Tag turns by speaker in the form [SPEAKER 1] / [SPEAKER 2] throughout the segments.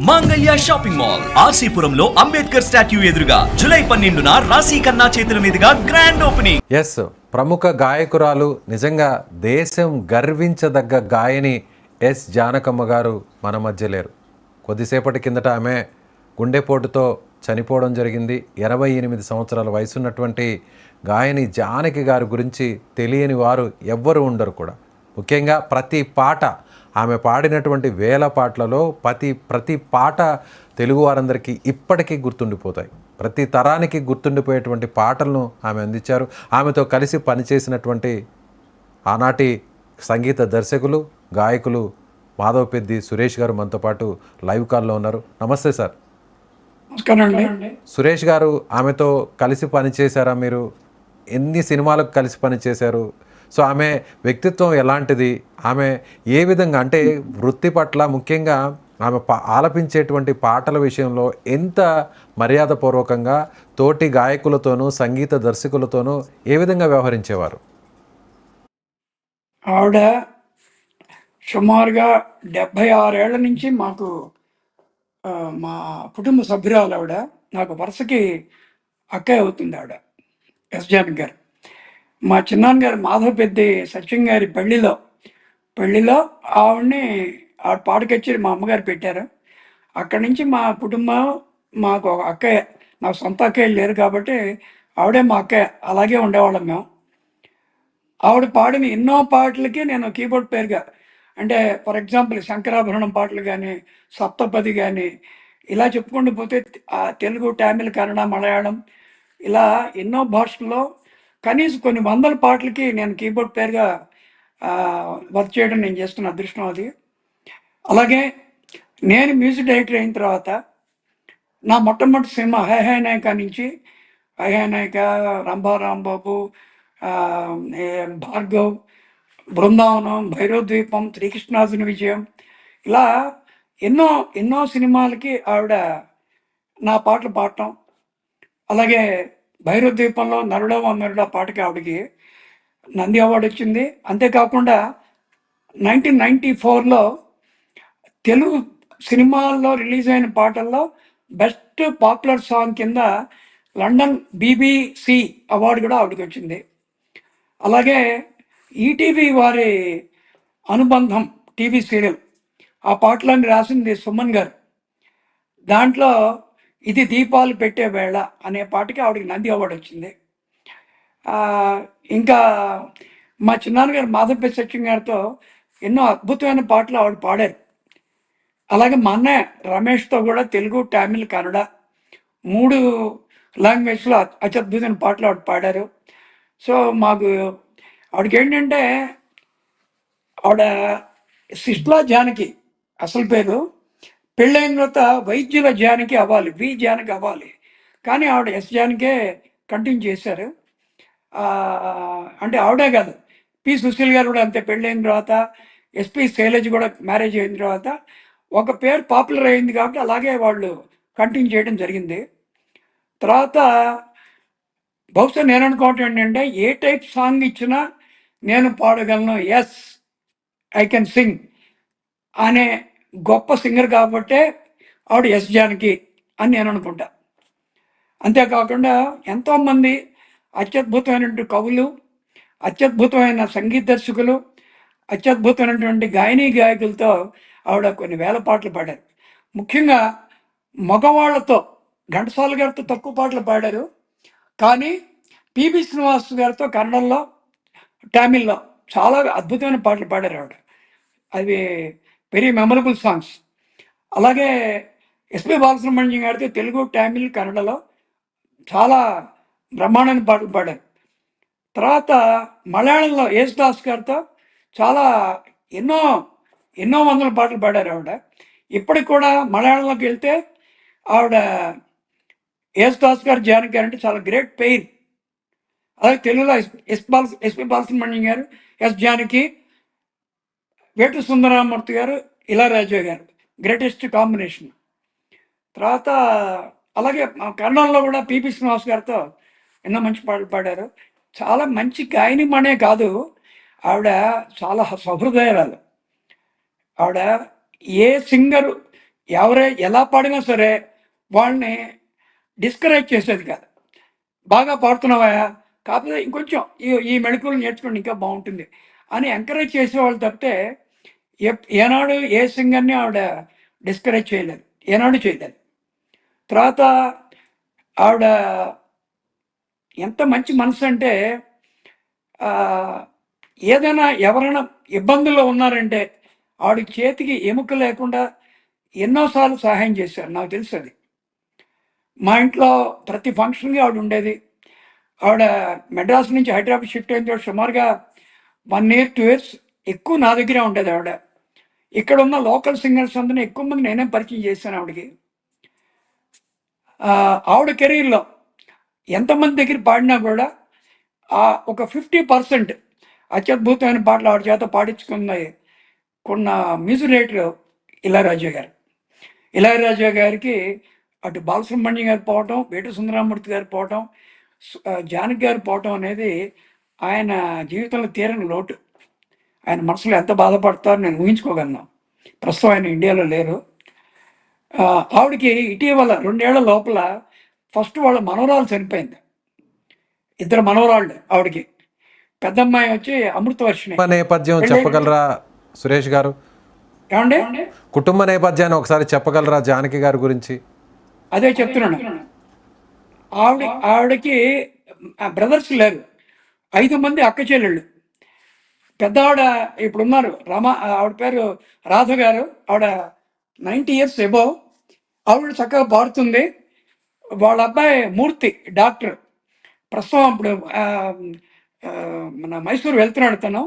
[SPEAKER 1] మాంగళ్య shopping mall ఆర్సీపురంలో Ambedkar statue ఎదురుగా July 12న రాశి ఖన్నా చేతుల మీదుగా గ్రాండ్ ఓపెనింగ్.
[SPEAKER 2] ఎస్, ప్రముఖ గాయకురాలు, నిజంగా దేశం గర్వించదగ్గ గాయని ఎస్ జానకమ్మ గారు మన మధ్య లేరు. కొద్దిసేపటి కిందట ఆమె గుండెపోటుతో చనిపోవడం జరిగింది. 28 సంవత్సరాల వయసున్నటువంటి గాయని జానకి గారి గురించి తెలియని వారు ఎవ్వరు ఉండరు కూడా. ముఖ్యంగా ప్రతి పాట, ఆమె పాడినటువంటి వేల పాటలలో ప్రతి పాట తెలుగు వారందరికీ ఇప్పటికీ గుర్తుండిపోతాయి. ప్రతి తరానికి గుర్తుండిపోయేటువంటి పాటలను ఆమె అందించారు. ఆమెతో కలిసి పనిచేసినటువంటి ఆనాటి సంగీత దర్శకులు, గాయకులు మాధవ పెద్ది సురేష్ గారు మనతో పాటు లైవ్ కాల్లో ఉన్నారు. నమస్తే సార్. సురేష్ గారు, ఆమెతో కలిసి పనిచేశారా మీరు? ఎన్ని సినిమాలకు కలిసి పనిచేశారు? సో ఆమె వ్యక్తిత్వం ఎలాంటిది? ఆమె ఏ విధంగా, అంటే వృత్తి పట్ల ముఖ్యంగా ఆమె ఆలపించేటువంటి పాటల విషయంలో ఎంత మర్యాదపూర్వకంగా తోటి గాయకులతోనూ సంగీత దర్శకులతోనూ ఏ విధంగా వ్యవహరించేవారు?
[SPEAKER 3] ఆవిడ సుమారుగా 76 ఏళ్ల నుంచి మాకు మా కుటుంబ సభ్యురాలు. ఆవిడ నాకు వరుసకి అక్కయ్య అవుతుంది. ఆవిడ ఎస్ జానకి గారు. మా చిన్నాన్నగారు మాధవ పెద్ది సత్యం గారి పెళ్ళిలో ఆవిడని పాట కచేరి మా అమ్మగారు పెట్టారు. అక్కడి నుంచి మా కుటుంబం, మాకు ఒక అక్కయ్య, నాకు సొంత అక్కయ్యలు లేరు కాబట్టి ఆవిడే మా అక్కయ్య, అలాగే ఉండేవాళ్ళం మేము. ఆవిడ పాడిన ఎన్నో పాటలకి నేను కీబోర్డ్ పేరుగా, అంటే ఫర్ ఎగ్జాంపుల్ శంకరాభరణం పాటలు కానీ, సప్తపది కానీ, ఇలా చెప్పుకుంటూ పోతే తెలుగు, తమిళ్, కన్నడ, మలయాళం, ఇలా ఎన్నో భాషల్లో కనీసం కొన్ని వందల పాటలకి నేను కీబోర్డ్ పేరుగా వర్క్ చేయడం నేను చేస్తున్న అదృష్టం అది. అలాగే నేను మ్యూజిక్ డైరెక్టర్ అయిన తర్వాత నా మొట్టమొదటి సినిమా హై హై నాయక నుంచి, హై హై నాయక, రంభా రాంబాబు, భార్గవ్, బృందావనం, భైరవద్వీపం, శ్రీకృష్ణార్జున విజయం, ఇలా ఎన్నో ఎన్నో సినిమాలకి ఆవిడ నా పాటలు పాడటం. అలాగే భైరవద్వీపంలో నరుడో నరుడా పాటకి ఆవిడకి నంది అవార్డు వచ్చింది. అంతేకాకుండా 1994లో తెలుగు సినిమాల్లో రిలీజ్ అయిన పాటల్లో బెస్ట్ పాపులర్ సాంగ్ కింద లండన్ BBC అవార్డు కూడా ఆవిడకి వచ్చింది. అలాగే ఈటీవీ వారి అనుబంధం టీవీ సీరియల్, ఆ పాటలన్నీ రాసింది సుమన్ గారు. దాంట్లో ఇది దీపాలు పెట్టే వేళ అనే పాటకి ఆవిడకి నంది అవార్డు వచ్చింది. ఇంకా మా చిన్నాన్నగారు మాధవపల్లి సత్యం గారితో ఎన్నో అద్భుతమైన పాటలు ఆవిడ పాడారు. అలాగే మా అన్నయ్య రమేష్తో కూడా తెలుగు, తమిళ్, కన్నడ 3 లాంగ్వేజ్లో అత్యద్భుతమైన పాటలు ఆవిడ పాడారు. సో మాకు ఆవిడకి ఏంటంటే, ఆవిడ సిస్లా జానకి అసలు పేరు, పెళ్ళైన తర్వాత వైద్యుల జానకి అవ్వాలి, వి జానకి అవ్వాలి, కానీ ఆవిడ ఎస్ జానకే కంటిన్యూ చేశారు. అంటే ఆవిడే కాదు, పి సుశీల్ గారు కూడా అంతే. పెళ్ళైన తర్వాత ఎస్పి శైలజ్ కూడా మ్యారేజ్ అయిన తర్వాత ఒక పేరు పాపులర్ అయింది కాబట్టి అలాగే వాళ్ళు కంటిన్యూ చేయడం జరిగింది. తర్వాత బహుశా నేను అనుకోవటం ఏంటంటే, ఏ టైప్ సాంగ్ ఇచ్చినా నేను పాడగలను, ఎస్ ఐ కెన్ సింగ్ అనే గొప్ప సింగర్ కాబట్టే ఆవిడ ఎస్ జానకి అని నేను అనుకుంటా. అంతేకాకుండా ఎంతోమంది అత్యద్భుతమైనటువంటి కవులు, అత్యద్భుతమైన సంగీత దర్శకులు, అత్యద్భుతమైనటువంటి గాయకులతో ఆవిడ కొన్ని వేల పాటలు పాడారు. ముఖ్యంగా మగవాళ్లతో ఘంటసాల గారితో తక్కువ పాటలు పాడారు, కానీ పిబి శ్రీనివాస్ గారితో కన్నడంలో, తమిళ్లో చాలా అద్భుతమైన పాటలు పాడారు ఆవిడ. అవి వెరీ మెమరబుల్ సాంగ్స్. అలాగే ఎస్పి బాలసుబ్రహ్మణ్యం గారితో తెలుగు, తమిళ్, కన్నడలో చాలా బ్రహ్మాండమైన పాటలు పాడారు. తర్వాత మలయాళంలో యేసుదాస్ గారితో చాలా ఎన్నో ఎన్నో వందల పాటలు పాడారు ఆవిడ. ఇప్పటికి కూడా మలయాళంలోకి వెళ్తే ఆవిడ యేసుదాస్ గారు, జానకి గారు అంటే చాలా గ్రేట్ పెయిన్. అలాగే తెలుగులో ఎస్పి బాలసుబ్రహ్మణ్యం గారు, ఎస్ జానకి, వేటు సుందరరామూర్తి గారు, ఇళయరాజా గారు, గ్రేటెస్ట్ కాంబినేషన్. తర్వాత అలాగే కన్నడంలో కూడా పిబి శ్రీనివాస్ గారితో ఎన్నో మంచి పాటలు పాడారు. చాలా మంచి గాయనిమనే కాదు, ఆవిడ చాలా సహృదయాలు. ఆవిడ ఏ సింగరు ఎలా పాడినా సరే వాళ్ళని డిస్కరేజ్ చేసేది కాదు. బాగా పాడుతున్నావా, కాకపోతే ఇంకొంచెం ఈ మెళకువలు నేర్చుకోండి ఇంకా బాగుంటుంది అని ఎంకరేజ్ చేసేవాళ్ళు తప్పితే ఏనాడు ఏ సింగర్ని ఆవిడ డిస్కరేజ్ చేయలేదు, ఏనాడు చేయలేదు. తర్వాత ఆవిడ ఎంత మంచి మనసు అంటే ఆ, ఏదైనా ఎవరైనా ఇబ్బందుల్లో ఉన్నారంటే ఆవిడ చేతికి ఎముక లేకుండా ఎన్నోసార్లు సహాయం చేశారు. నాకు తెలుసు అది. మా ఇంట్లో ప్రతి ఫంక్షన్కి ఆవిడ ఉండేది. ఆవిడ మెడ్రాస్ నుంచి హైదరాబాద్ షిఫ్ట్ అయిన తర్వాత సుమారుగా 1 year 2 years ఎక్కువ నా దగ్గరే ఉండేది ఆవిడ. ఇక్కడ ఉన్న లోకల్ సింగర్స్ అందరినీ ఎక్కువ మంది నేనే పరిచయం చేశాను ఆవిడకి. ఆవిడ కెరీర్లో ఎంతమంది దగ్గర పాడినా కూడా ఒక 50% అత్యద్భుతమైన పాటలు ఆవిడ చేత కొన్న మ్యూజిక్ డైరెక్టర్ ఇళయరాజా గారు. ఇళయరాజా గారికి అటు బాలసుబ్రహ్మణ్యం గారు పోవటం, వేటు సుందరరామూర్తి గారు పోవటం, జానకి గారు పోవటం అనేది ఆయన జీవితంలో తీరని లోటు. ఆయన మనసులో ఎంత బాధపడతారో నేను ఊహించుకోగలను. ప్రస్తుతం ఆయన ఇండియాలో లేరు. ఆవిడకి ఇటీవల 2 ఏళ్ల లోపల ఫస్ట్ వాళ్ళ మనవరాలు చనిపోయింది. 2 మనవరాళ్ళు ఆవిడకి. పెద్దమ్మాయి వచ్చి అమృతవర్షిణి.
[SPEAKER 2] కుటుంబ నేపథ్యం చెప్పగలరా సురేష్ గారు?
[SPEAKER 3] ఏమండి,
[SPEAKER 2] కుటుంబ నేపథ్యాన్ని ఒకసారి చెప్పగలరా జానకి గారి గురించి?
[SPEAKER 3] అదే చెప్తున్నాను. ఆవిడకి బ్రదర్స్ లేరు, 5 మంది అక్క చెల్లెళ్ళు. పెద్ద ఆవిడ ఇప్పుడు ఉన్నారు ఆవిడ పేరు రాధ గారు. ఆవిడ 90 years ఎబో. ఆవిడ చక్కగా పాడుతుంది. వాళ్ళ అబ్బాయి మూర్తి డాక్టర్. ప్రస్తుతం ఇప్పుడు మన మైసూరు వెళ్తున్నాడు తను.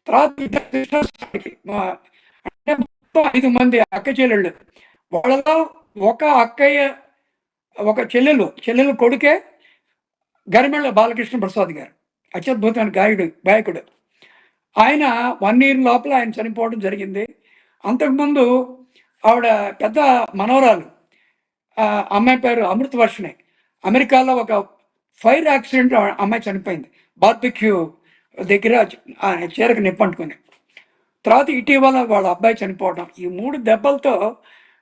[SPEAKER 3] తర్వాత అంటే మొత్తం 5 మంది అక్క చెల్లెళ్ళు. వాళ్ళలో ఒక అక్కయ్య ఒక చెల్లెలు కొడుకే గరిమెళ్ళ బాలకృష్ణ ప్రసాద్ గారు, అత్యద్భుతమైన గాయకుడు. ఆయన 1 year లోపల ఆయన చనిపోవడం జరిగింది. అంతకుముందు ఆవిడ పెద్ద మనవరాలు, అమ్మాయి పేరు అమృతవర్షిణి. అమెరికాలో ఒక ఫైర్ యాక్సిడెంట్ అమ్మాయి చనిపోయింది, బార్బిక్యూ దగ్గర చీరకు నిప్పంటుకుని. తర్వాత ఇటీవల వాళ్ళ అబ్బాయి చనిపోవడం. ఈ 3 దెబ్బలతో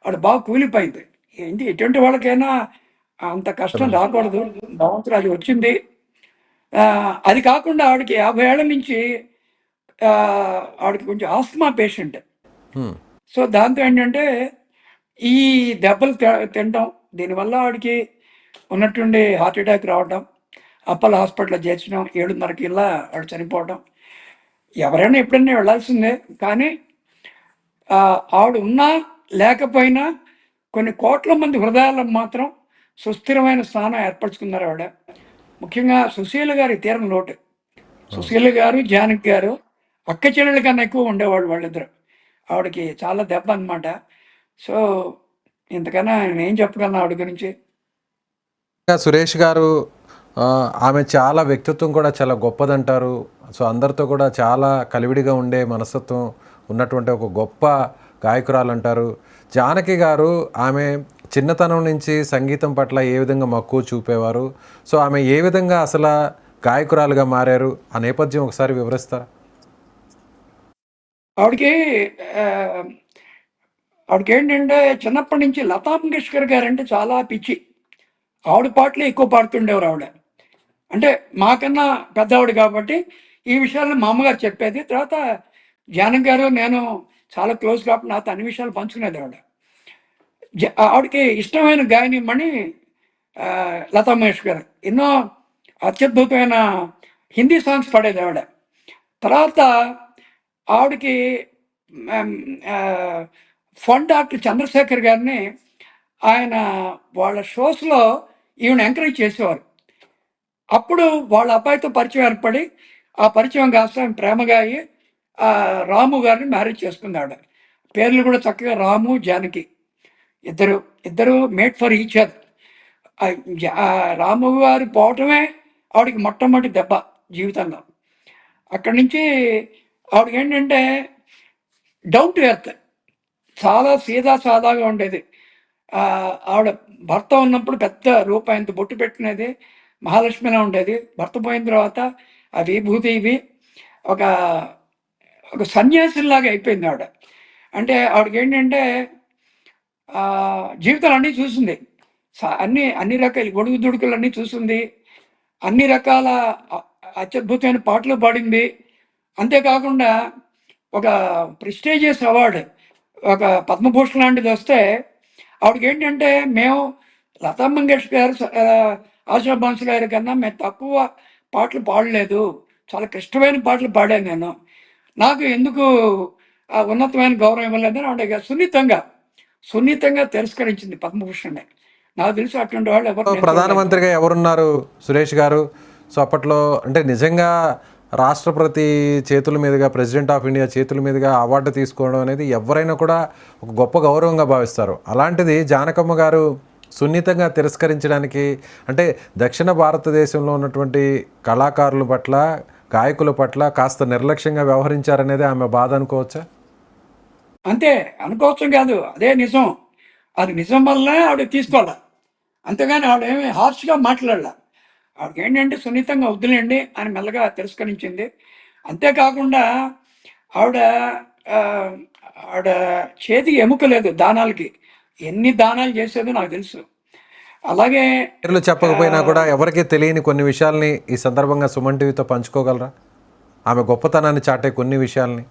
[SPEAKER 3] ఆవిడ బాగా కూలిపోయింది. ఏంటి, ఎటువంటి వాళ్ళకైనా అంత కష్టం రాకూడదు, భగవంతుడు అది వచ్చింది. అది కాకుండా ఆవిడకి 50 ఏళ్ల నుంచి ఆవిడకి కొంచెం ఆస్మా పేషెంట్. సో దాంతో ఏంటంటే ఈ దెబ్బలు తినడం, దీనివల్ల ఆవిడకి ఉన్నట్టుండి హార్ట్ అటాక్ రావడం, అప్పల్ హాస్పిటల్లో చేర్చడం, 7:30కి ఇలా ఆవిడ చనిపోవడం. ఎవరైనా ఎప్పుడైనా వెళ్ళాల్సిందే. కానీ ఆవిడ ఉన్నా లేకపోయినా కొన్ని కోట్ల మంది హృదయాల్లో మాత్రం సుస్థిరమైన స్థానం ఏర్పరచుకున్నారు ఆవిడ. ముఖ్యంగా సుశీల గారి తీరం లోటు. సుశీల గారు, జానకి గారు అక్క చెల్లెల కన్నా ఎక్కువ ఉండేవాళ్ళు వాళ్ళిద్దరు. ఆవిడకి చాలా దెబ్బ అనమాట. సో ఇంతకన్నా నేను ఏం చెప్పగలను ఆవిడ గురించి.
[SPEAKER 2] సురేష్ గారు, ఆమె చాలా వ్యక్తిత్వం కూడా చాలా గొప్పదంటారు. సో అందరితో కూడా చాలా కలివిడిగా ఉండే మనస్తత్వం ఉన్నటువంటి ఒక గొప్ప గాయకురాలు అంటారు. జానకి గారు ఆమె చిన్నతనం నుంచి సంగీతం పట్ల ఏ విధంగా మక్కువ చూపేవారు, సో ఆమె ఏ విధంగా అసలు గాయకురాలుగా మారారు ఆ నేపథ్యం ఒకసారి వివరిస్తారా?
[SPEAKER 3] ఆవిడకి ఏంటంటే చిన్నప్పటి నుంచి లతా మంగేష్కర్ గారు అంటే చాలా పిచ్చి. ఆవిడ పాటలే ఎక్కువ పాడుతుండేవారు ఆవిడ. అంటే మాకన్నా పెద్దవాడు కాబట్టి ఈ విషయాలను మా అమ్మగారు చెప్పేది. తర్వాత జానకి గారు నేను చాలా క్లోజ్ కాబట్టి నాతో అన్ని విషయాలు పంచుకునేది ఆవిడ. ఆవిడకి ఇష్టమైన గాయనిమణి లతా మంగేష్కర్. ఎన్నో అత్యద్భుతమైన హిందీ సాంగ్స్ పాడేది ఆవిడ. తర్వాత ఆవిడకి ఫన్ డాక్టర్ చంద్రశేఖర్ గారిని ఆయన వాళ్ళ షోస్లో ఈవిడ ఎంకరేజ్ చేసేవారు. అప్పుడు వాళ్ళ అబ్బాయితో పరిచయం ఏర్పడి ఆ పరిచయం కాస్త ప్రేమగా అయ్యి రాము గారిని మ్యారేజ్ చేసుకుంది ఆవిడ. పేర్లు కూడా చక్కగా రాము, జానకి. ఇద్దరు మేడ్ ఫర్ ఈచ్ అదర్. రాము గారు పోవటమే ఆవిడకి మొట్టమొదటి దెబ్బ జీవితంలో. అక్కడి నుంచి ఆవిడకి ఏంటంటే డౌన్ టు ఎర్త్, చాలా సాదాగా ఉండేది. ఆవిడ భర్త ఉన్నప్పుడు పెద్ద రూపాయంత బొట్టు పెట్టినది, మహాలక్ష్మిలా ఉండేది. భర్త పోయిన తర్వాత ఆ విభూతి ఇవి ఒక సన్యాసిలాగా అయిపోయింది ఆవిడ. అంటే ఆవిడకేంటంటే జీవితాలు అన్నీ చూసింది. అన్ని రకాల ఒడుగుదొడుకులన్నీ చూసింది. అన్ని రకాల అ అత్యద్భుతమైన పాటలు పాడింది. అంతేకాకుండా ఒక ప్రెస్టీజియస్ అవార్డ్, ఒక పద్మభూషణ్ లాంటిదొస్తే ఆవిడకేంటంటే మేము లతా మంగేష్కర్ గారు, ఆశా భోంస్లే గారి కన్నా మేము తక్కువ పాటలు పాడలేదు. చాలా క్లిష్టమైన పాటలు పాడాను నేను. నాకు ఎందుకు ఆ ఉన్నతమైన గౌరవం ఇవ్వలేదని ఆవిడ సున్నితంగా తిరస్కరించింది పద్మభూషణ్‌ని. నాకు తెలిసి అటువంటి వాళ్ళు ఎవరు నేను చూడలేదు.
[SPEAKER 2] ప్రధానమంత్రిగా ఎవరున్నారు సురేష్ గారు? సో అప్పట్లో అంటే నిజంగా రాష్ట్రపతి చేతుల మీదుగా, ప్రెసిడెంట్ ఆఫ్ ఇండియా చేతుల మీదుగా అవార్డు తీసుకోవడం అనేది ఎవరైనా కూడా ఒక గొప్ప గౌరవంగా భావిస్తారు. అలాంటిది జానకమ్మ గారు సున్నితంగా తిరస్కరించడానికి, అంటే దక్షిణ భారతదేశంలో ఉన్నటువంటి కళాకారుల పట్ల, గాయకుల పట్ల కాస్త నిర్లక్ష్యంగా వ్యవహరించారనేది ఆమె బాధ అనుకోవచ్చా?
[SPEAKER 3] అంతే అనుకోవచ్చం కాదు, అదే నిజం. అది నిజం వల్లనే ఆవిడ తీసుకోవాల. అంతేగాని ఆవిడేమి హార్ష్‌గా మాట్లాడల. ఆవిడకేంటంటే సున్నితంగా వద్దులేండి అని మెల్లగా తిరస్కరించింది. అంతేకాకుండా ఆవిడ ఆహ్, ఆవిడ చేతికి ఎముక లేదు దానాలకి. ఎన్ని దానాలు చేసేదో నాకు తెలుసు. అలాగే
[SPEAKER 2] పేర్లు చెప్పకపోయినా
[SPEAKER 3] ఆహ్,
[SPEAKER 2] కూడా ఎవరికీ తెలియని కొన్ని విషయాల్ని ఈ సందర్భంగా సుమన్ టీవీతో పంచుకోగలరా? ఆమె గొప్పతనాన్ని చాటే కొన్ని విషయాల్ని.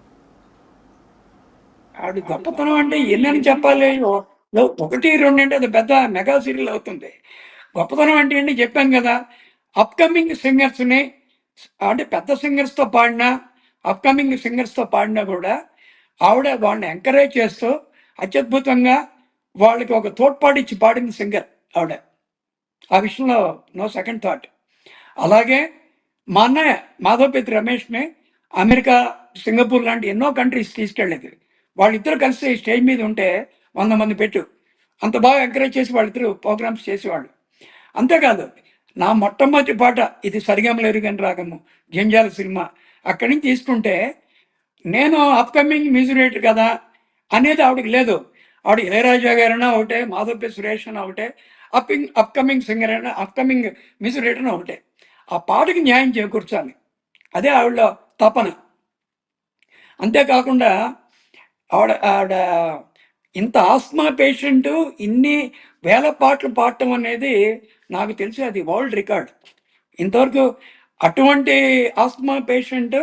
[SPEAKER 3] ఆవిడ గొప్పతనం అంటే ఎన్నని చెప్పాలి? 1, 2 అంటే అది పెద్ద మెగా సీరియల్ అవుతుంది. గొప్పతనం అంటే ఏంటి చెప్పాను కదా! అప్‌కమింగ్ సింగర్స్‌ని, అంటే పెద్ద సింగర్స్‌తో పాడినా, అప్‌కమింగ్ సింగర్స్‌తో పాడినా కూడా ఆవిడ వాళ్ళని ఎంకరేజ్ చేస్తూ అత్యద్భుతంగా వాళ్ళకి ఒక తోడ్పాటిచ్చి పాడిన సింగర్ ఆవిడ. ఆ విషయంలో నో సెకండ్ థాట్. అలాగే మా అన్నయ్య మాధవపతి రమేష్‌ని అమెరికా, సింగపూర్ లాంటి ఎన్నో కంట్రీస్ తీసుకెళ్ళేది. వాళ్ళిద్దరూ కలిసి స్టేజ్ మీద ఉంటే 100 మంది పెట్టు. అంత బాగా ఎంకరేజ్ చేసి వాళ్ళిద్దరూ ప్రోగ్రామ్స్ చేసేవాళ్ళు. అంతేకాదు, నా మొట్టమొదటి పాట ఇది 'సరిగమల ఎరుగని రాగము' 'జంజాల' సినిమా. అక్కడి నుంచి తీసుకుంటే నేను అప్‌కమింగ్ మ్యూజిక్ డైరెక్టర్ కదా అనేది ఆవిడకి లేదు. ఆవిడ ఇళయరాజా గారైనా ఒకటే, మాధవపతి సురేష్ అన్నా ఒకటే, అప్‌కమింగ్ సింగర్ అయినా, అప్‌కమింగ్ మ్యూజిక్ డైరెక్టర్ అయినా ఒకటే. ఆ పాటకి న్యాయం చేకూర్చాలి. అదే ఆవిడలో తపన. అంతేకాకుండా ఆవిడ ఆవిడ ఇంత ఆస్మా పేషెంటు ఇన్ని వేల పాటలు పాడటం అనేది నాకు తెలిసి అది వరల్డ్ రికార్డ్. ఇంతవరకు అటువంటి ఆస్మా పేషెంట్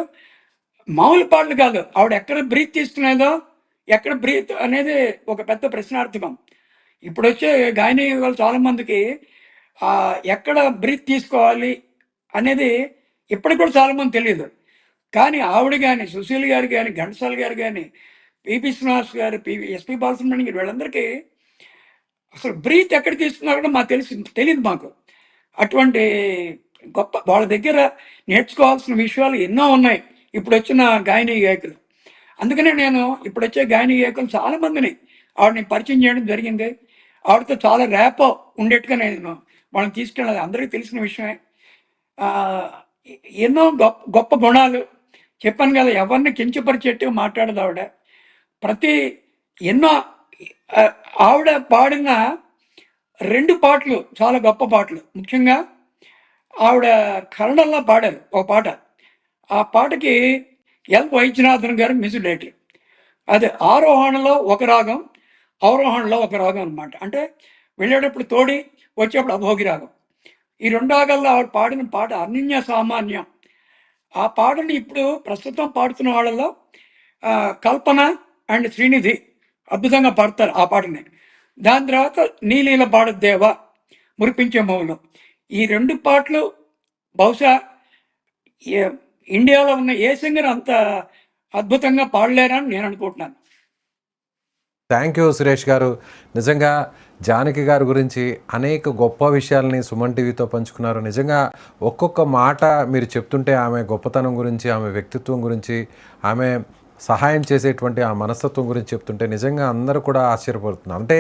[SPEAKER 3] మామూలు పాటలు కాదు. ఆవిడ ఎక్కడ బ్రీత్ తీసుకునేదో, ఎక్కడ బ్రీత్ అనేది ఒక పెద్ద ప్రశ్నార్థకం. ఇప్పుడొచ్చే గాయని వాళ్ళు చాలామందికి ఎక్కడ బ్రీత్ తీసుకోవాలి అనేది ఇప్పటికి కూడా చాలామంది తెలీదు. కానీ ఆవిడ గాని, సుశీల్ గారు గాని, ఘంటసాల గారు గాని, పిబి శ్రీనివాస్ గారు, ఎస్‌పి బాలసుబ్రహ్మణ్యం గారు వీళ్ళందరికీ అసలు బ్రీత్ ఎక్కడ తీసుకున్నారో కూడా మాకు తెలీదు మాకు. అటువంటి గొప్ప వాళ్ళ దగ్గర నేర్చుకోవాల్సిన విషయాలు ఎన్నో ఉన్నాయి ఇప్పుడొచ్చిన గాయనీ గాయకులు. అందుకనే నేను ఇప్పుడొచ్చే గాయనీ గాయకులు చాలామందిని ఆవిడని పరిచయం చేయడం జరిగింది. ఆవిడతో చాలా ర్యాపో ఉండేట్టుగా నేను వాళ్ళని తీసుకెళ్ళాలి. అందరికీ తెలిసిన విషయమే. ఆహ్, ఎన్నో గొప్ప గుణాలు. చెప్పాను కదా! ఎవరిని కించపరిచేట్టుగా మాట్లాడదు ఆవిడ. ప్రతి ఎన్నో ఆహ్, ఆవిడ పాడిన 2 పాటలు చాలా గొప్ప పాటలు. ముఖ్యంగా ఆవిడ కన్నడంలో పాడారు ఒక పాట. ఆ పాటకి వైద్యనాథన్ గారు మ్యూజిక్ డైరెక్టర్. అది ఆరోహణలో ఒక రాగం, అవరోహణలో ఒక రాగం అనమాట. అంటే వెళ్ళేటప్పుడు తోడి, వచ్చేప్పుడు అభోగి రాగం. ఈ 2 రాగాల్లో ఆవిడ పాడిన పాట అనన్య సామాన్యం. ఆ పాటని ఇప్పుడు ప్రస్తుతం పాడుతున్న వాళ్ళలో కల్పన అండ్ శ్రీనిధి అద్భుతంగా పాడతారు ఆ పాటని. దాని తర్వాత నీలీల పాడద్దేవా మురిపించే మౌనం. ఈ 2 పాటలు బహుశా ఇండియాలో ఉన్న ఏ సింగర్ అంత అద్భుతంగా పాడలేరని నేను అనుకుంటున్నాను.
[SPEAKER 2] థ్యాంక్ యూ సురేష్ గారు. నిజంగా జానకి గారి గురించి అనేక గొప్ప విషయాల్ని సుమన్ టీవీతో పంచుకున్నారు. నిజంగా ఒక్కొక్క మాట మీరు చెప్తుంటే ఆమె గొప్పతనం గురించి, ఆమె వ్యక్తిత్వం గురించి, ఆమె సహాయం చేసేటువంటి ఆ మనస్తత్వం గురించి చెప్తుంటే నిజంగా అందరూ కూడా ఆశ్చర్యపడుతున్నారు. అంటే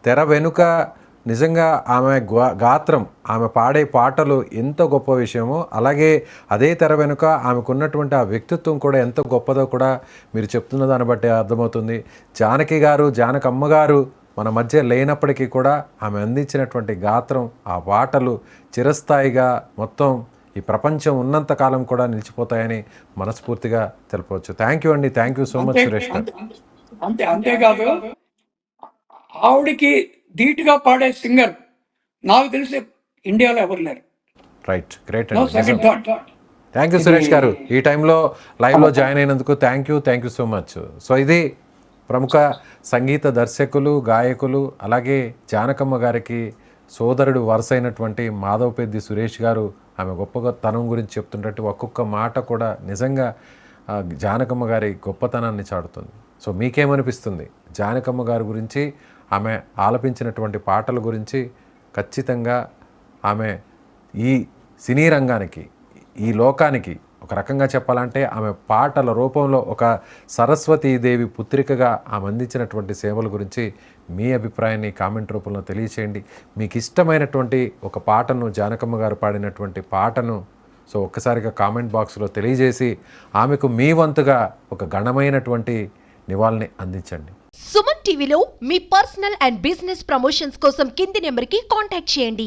[SPEAKER 2] తెర వెనుక నిజంగా ఆమె గాత్రం, ఆమె పాడే పాటలు ఎంత గొప్ప విషయమో, అలాగే అదే తెర వెనుక ఆమెకున్నటువంటి ఆ వ్యక్తిత్వం కూడా ఎంత గొప్పదో కూడా మీరు చెప్తున్న దాన్ని బట్టి అర్థమవుతుంది. జానకి గారు, జానకమ్మ గారు మన మధ్య లేనప్పటికీ కూడా ఆమె అందించినటువంటి గాత్రం, ఆ పాటలు చిరస్థాయిగా మొత్తం ఈ ప్రపంచం ఉన్నంత కాలం కూడా నిలిచిపోతాయని మనస్ఫూర్తిగా తెలపవచ్చు. థ్యాంక్ యూ అండి. Thank you so much Suresh గారు.
[SPEAKER 3] అంతేకాదు ఆవిడకి ధీటుగా పాడే సింగర్ నాకు తెలిసి ఇండియాలో ఎవరు లేరు.
[SPEAKER 2] రైట్, గ్రేట్
[SPEAKER 3] నో
[SPEAKER 2] అండి.
[SPEAKER 3] Second thought.
[SPEAKER 2] Thank you Suresh గారు, ఈ టైంలో లైవ్లో జాయిన్ అయినందుకు thank you so much. So ఇది ప్రముఖ సంగీత దర్శకులు, గాయకులు, అలాగే జానకమ్మ గారికి సోదరుడు వరుస అయినటువంటి మాధవపెద్ది సురేష్ గారు ఆమె గొప్పతనం గురించి చెప్తుంటే ఒక్కొక్క మాట కూడా నిజంగా జానకమ్మ గారి గొప్పతనాన్ని చాటుతుంది. సో మీకేమనిపిస్తుంది జానకమ్మ గారి గురించి, ఆమె ఆలపించినటువంటి పాటల గురించి? ఖచ్చితంగా ఆమె ఈ సినీ రంగానికి, ఈ లోకానికి ఒక రకంగా చెప్పాలంటే ఆమె పాటల రూపంలో ఒక సరస్వతీదేవి పుత్రికగా ఆమె అందించినటువంటి సేవల గురించి మీ అభిప్రాయాన్ని కామెంట్ రూపంలో తెలియచేయండి. మీకు ఇష్టమైనటువంటి ఒక పాటను, జానకమ్మ గారు పాడినటువంటి పాటను సో ఒక్కసారిగా కామెంట్ బాక్స్లో తెలియజేసి ఆమెకు మీ వంతుగా ఒక ఘనమైనటువంటి నివాళిని అందించండి.
[SPEAKER 4] సుమన్ టీవీలో మీ పర్సనల్ అండ్ బిజినెస్ ప్రమోషన్స్ కోసం కింది నెంబర్కి కాంటాక్ట్ చేయండి.